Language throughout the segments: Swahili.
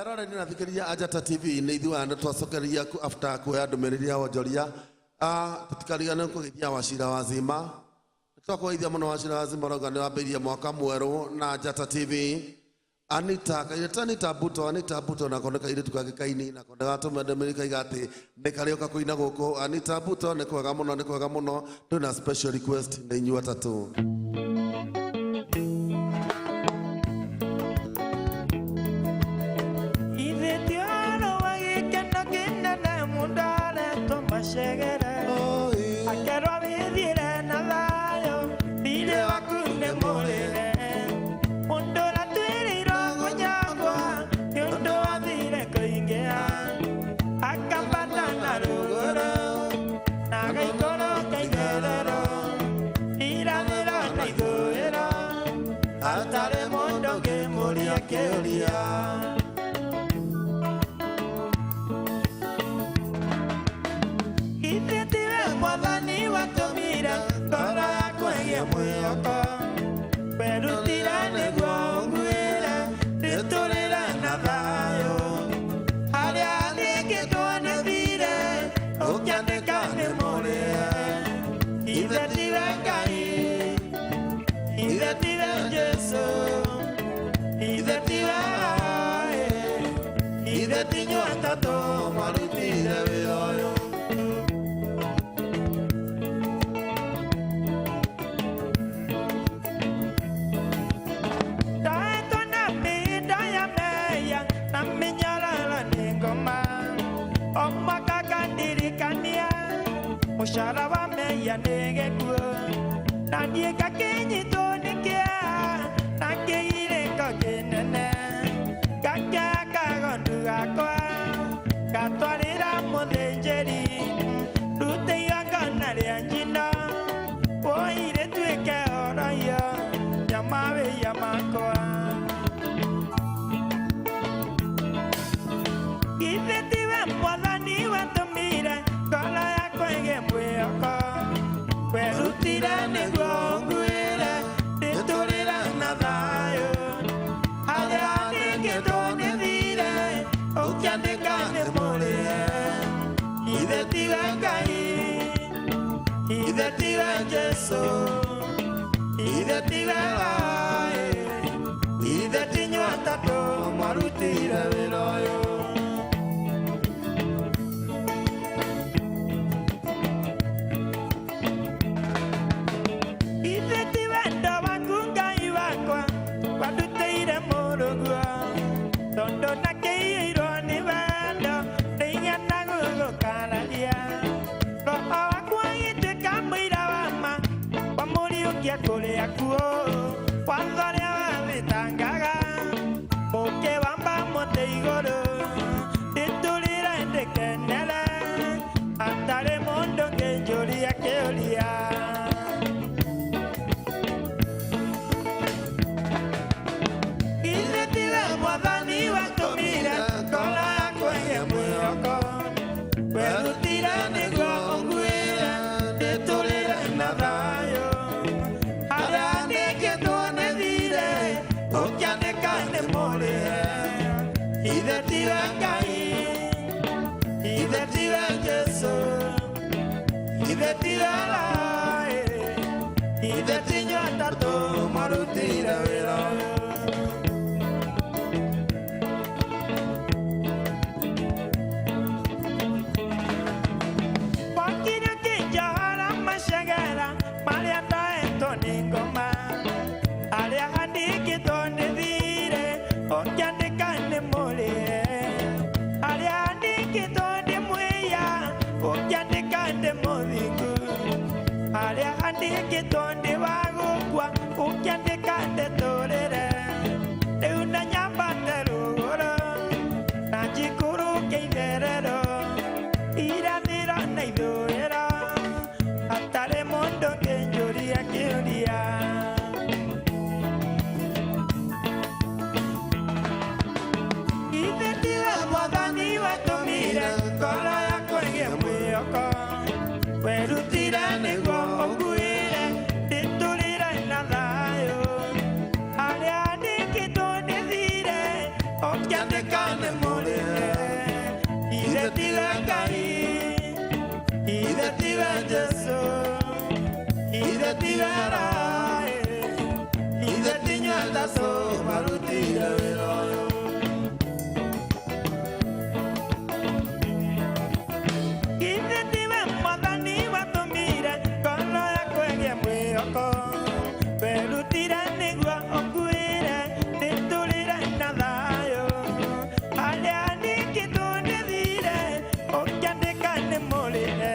Erore ni nathikiria Ajata TV ni ithuana twacokeria after kuya ndumiriria wonjoria tutikariganira kugithia Wachira wazima twakwithia muno Wachira wazima roga ni wambirie mwaka mweru na Ajata TV Anita Buto na koneka ile tukagikaini na koneka tumendemeri igati nikarioka kuina guku Anita Buto ni kwega muno tuna special request ni nyu atatu Musharawa meya nege kuo Nadie kakenyi tonikia Nakeire kakenene Kakya kagondu akwa Katwarira mudenjeri Rute yagana lianjina Oire tueke oraya Yamawe yamakwa Ifetiwe mwalani watomire Kola ya kwenge mweyoko Kwerutira negwongwere Niturira nadayo Hale anike tone vire Ukiandika nemole Idetiwe kai Idetiwe Jesu Idetiwe wae Idetinywa tato Marutira veroyo Carne tiwara ithe tinyua tatu marutire wĩra ũyũ ithe tiwe mwathani watũmire ngoro yakwa ĩgĩe mwĩhoko werutire nĩguo ũkuĩre nĩtũrĩre na thayũ harĩa ningĩ tũnĩthire ũkĩandĩka nĩ mũrĩre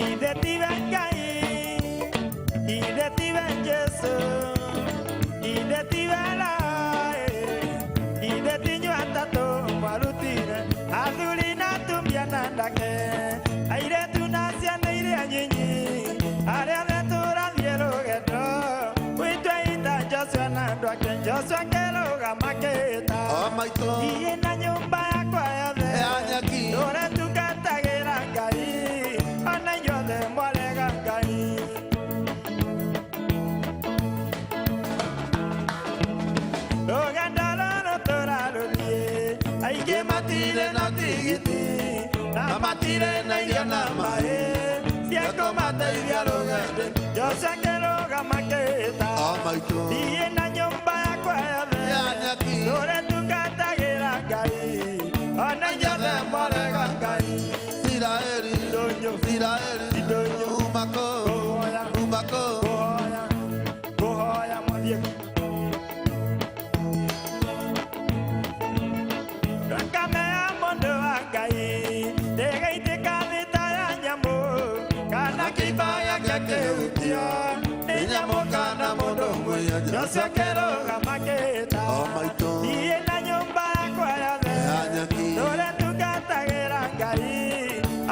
ithe tiwe Ngai ithe tiwe Jesũ ithe tiwe Rai ithe tinyua tatũ mwarutire athuri na atumia na ndake airĩtu na ciana iria nyinyi arĩa othe tũrathiĩ rũgendo gwitũ ita Joshua na andũ ake Joshua akĩrũgama akĩĩta thiĩ na nyũmba yakwa yothe tũre tungatagĩra Ngai ona inyuothe mwarega Ngai rũgendo rũrũ tũrarũthiĩ aingĩ matirĩ na tigiti na matirĩ na irio na maĩ cia kũmateithia rũgendo Joshua akĩrũgama akĩĩta thiĩ na nyũmba yakwa yothe tũre tungatagĩra Ngai ona inyuothe mwarega Ngai kũhoya mwathiĩ thakame ya mũndũ wa Ngai ndĩgaitĩka thĩta ya nyamũ kana kĩimba gĩake kĩhutio nĩ nyamũ kana mũndũ mwĩyanja Joshua akĩrũgama akĩĩta thiĩ na nyũmba yakwa yothe tũre tungatagĩra Ngai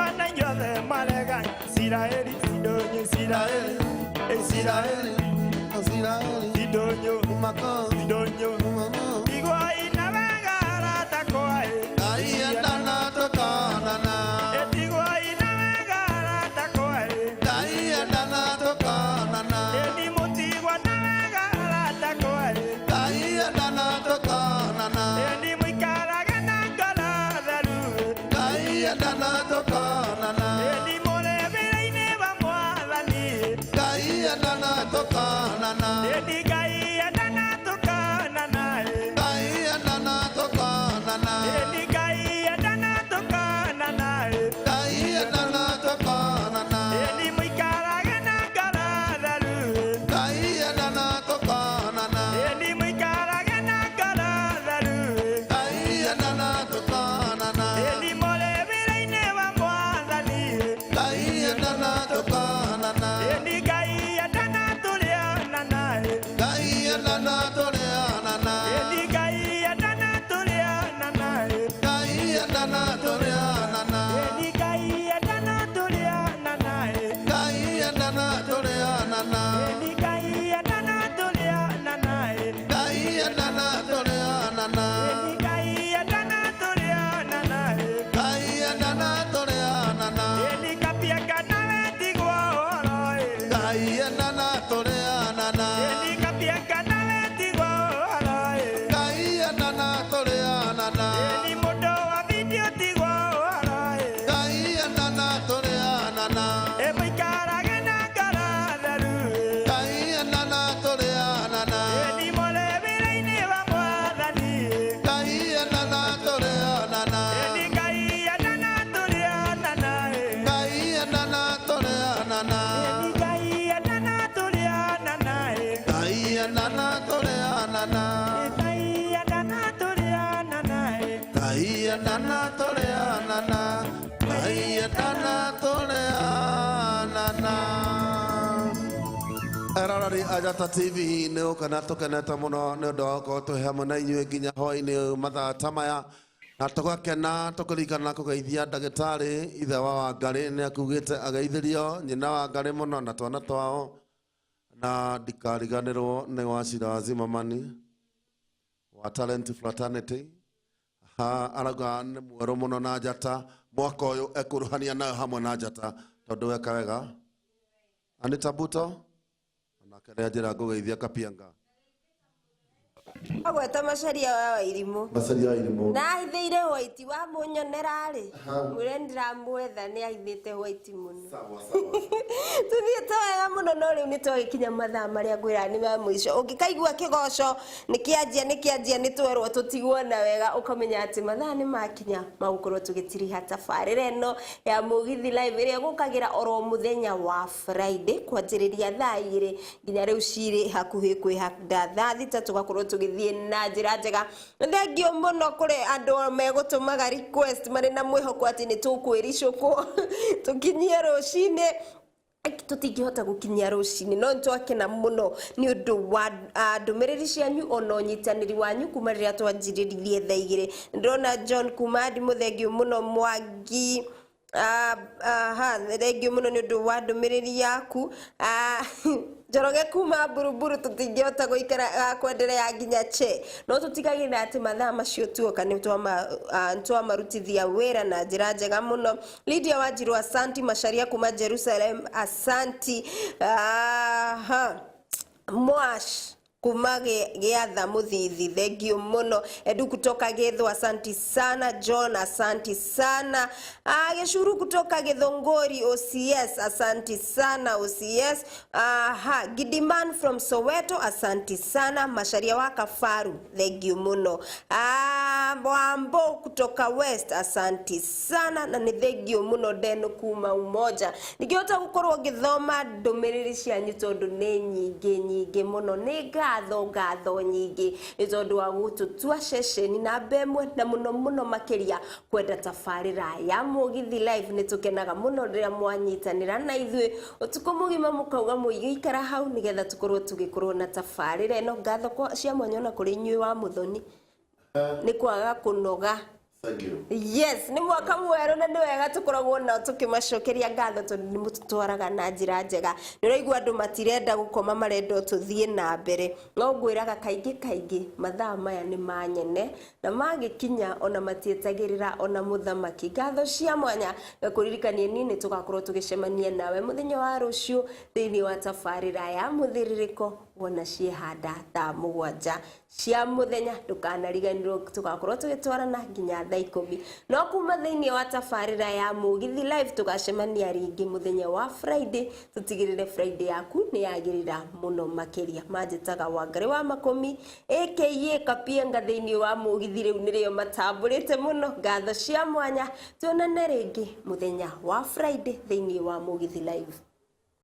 ona inyuothe mwarega Isiraeli sidonyo Isiraeli sidonyo sidonyo igwa ina wega rata kwae Ndana tokanana etigwa ina wega rata kwae ndana tokanana eni mutigwa na wega rata kwae ndana tokanana eni muikaraga na ngoro theru ndana tokanana eni mũrĩbĩra-inĩ wa Mwathani ndana tokanana eni Ngai endana tũkanana ndana tokanana eni Ngai endana tũkanana ndana tokanana eni mũikarage na ngoro theru ndana tokanana eni mũikarage na ngoro theru ndana tokanana eni mũrĩbĩra-inĩ wa Mwathani ndana tokanana eni Ngai endana tũrĩonana ndana toreanana eni Ngai endana tũrĩonana ndana toreanana eni Ngai endana tũrĩonana ndana toreanana eni Ngai endana tũrĩonana ndana toreanana eni Ngai endana tũrĩonana ndana toreanana eni kapianga nawe tigwo ũhoro ndana toreanana eni kapianga nawe tigwo ũhoro ndana toreanana eni mũndũ wa video tigwo ũhoro ndana toreanana mũikarage na ngoro theru ndana toreanana eni mũrĩbĩra-inĩ wa Mwathani ndana toreanana eni Ngai endana tũrĩonana ndana toreanana eni Ngai endana tũrĩonana ndana toreanana Ngai endana tũrĩonana ndana toreanana ndana toreanana Erarari Ajata TV nĩ ũkana tũkenete mũno nĩ ũndũ wa gũkorwo twĩ hamwe na inyuĩ nginya hwaĩ-inĩ mathaa ta maya na tũgakena tũkũririkana kũgeithia ndagĩtarĩ ithe wa Wangari nĩ akugĩte ageithĩrio nyina Wangari mũno na twana twao na ndikariganĩrwo nĩ Wachira wa Zimmerman wa Talent Fraternity arauga nĩ mwerũ mũno na Njata mwaka ũyũ ekuruhania nayo hamwe na Njata tondũ weka wega Anita Buto na kĩrĩa njĩra ngũgeithia Kapianga Agweta Macharia wa Wairimu. Macharia wa Wairimu. Na aithiire White wa munyonera ri. Mwire ndiramwetha ni aithite White muno. Sawa. Tuthiete wega muno no riu ni twagikinya mathaa maria ngwira ni ma mwisho. Ungikaigua kigoco ni kianjia ni twerwo tutiguona wega ukamenya ati mathaa ni makinya magukorwo tugitiriha tabarira eno ya Mugithi Live iria gukagira oro muthenya wa Friday kwanjiriria thaa 2 nginya riu ciri hakuhi kwihanda thaa 3 tugakorwo tugithie na njira njega. Thengio muno kuri andu megutumaga request mari na mwihoko ati ni tukwiricukwo tukinyie rucine tutingihota gukinyia rucini no ntwakena muno ni undu wa ndumiriri cianyu ono nyitaniri wanyu kuma riria twanjiriririe thaa 2 ndona John Kumadi muthengio muno Mwangi thengio muno ni undu wa ndumiriri yaku Njoroge kuma buruburu tutingihota guikara kwenderea nginya che no tutigagira ati mathaa macio tuoka ni twamarutithia wira na njira njega muno. Lydia Wanjiru asanti. Macharia kuma Jerusalem asanti. Mwash kuma giatha Muthithi thengio muno. Edu kutoka Githu asanti sana. John asanti sana. Gicuru kutoka Githongori OCS asanti sana OCS. Gidiman from Soweto asanti sana. Macharia wa Kafaru thengio muno. Wambo kutoka West asanti sana na ni thengio muno. Deno kuma Umoja ningihota gukorwo ngithoma ndumiriri cianyu tondu ni nyingi muno. Ni ngatho nyingi ni tondu wa gututua ceceni na bemwe na muno makiria kwenda tabarira ya Mugithi Live. Ni tukenaga muno riria mwanyitanira na ithui utuko mugima mukauga muigikara hau nigetha tukorwo tugikorwo na tabarira eno. Ngatho cia mwanya na kuri nyui wa Muthoni ni kwaga kunoga. Thank you. Yes, ni mwaka mweru na ni wega tukoragwo na tukimacokeria ngatho tondu ni mututwaraga na njira njega. Ni raigua andu matirenda gukoma marenda tuthie na mbere. No ngwiraga kaingi mathaa maya ni manyene na magikinya ona matietagirira ona muthamaki. Ngatho cia mwanya gakuririkanie nini tugakorwo tugicemania nawe muthenya wa rucio thiini wa tabarira ya muthiririko wona ciehanda thaa 7 cia muthenya. Ndukanariganirwo tugakorwo tugitwarana nginya thaa 10 no kuma thiini wa tabarira ya Mugithi Live tugacemania ringi muthenya wa Friday. Tutigirire Friday yaku ni yagirira muno makiria. Manjitaga Wangari wa Makumi aka Kapienga thiini wa Mugithi riu nirio matamburite muno. Ngatho cia mwanya tuonane ringi muthenya wa Friday thiini wa Mugithi Live.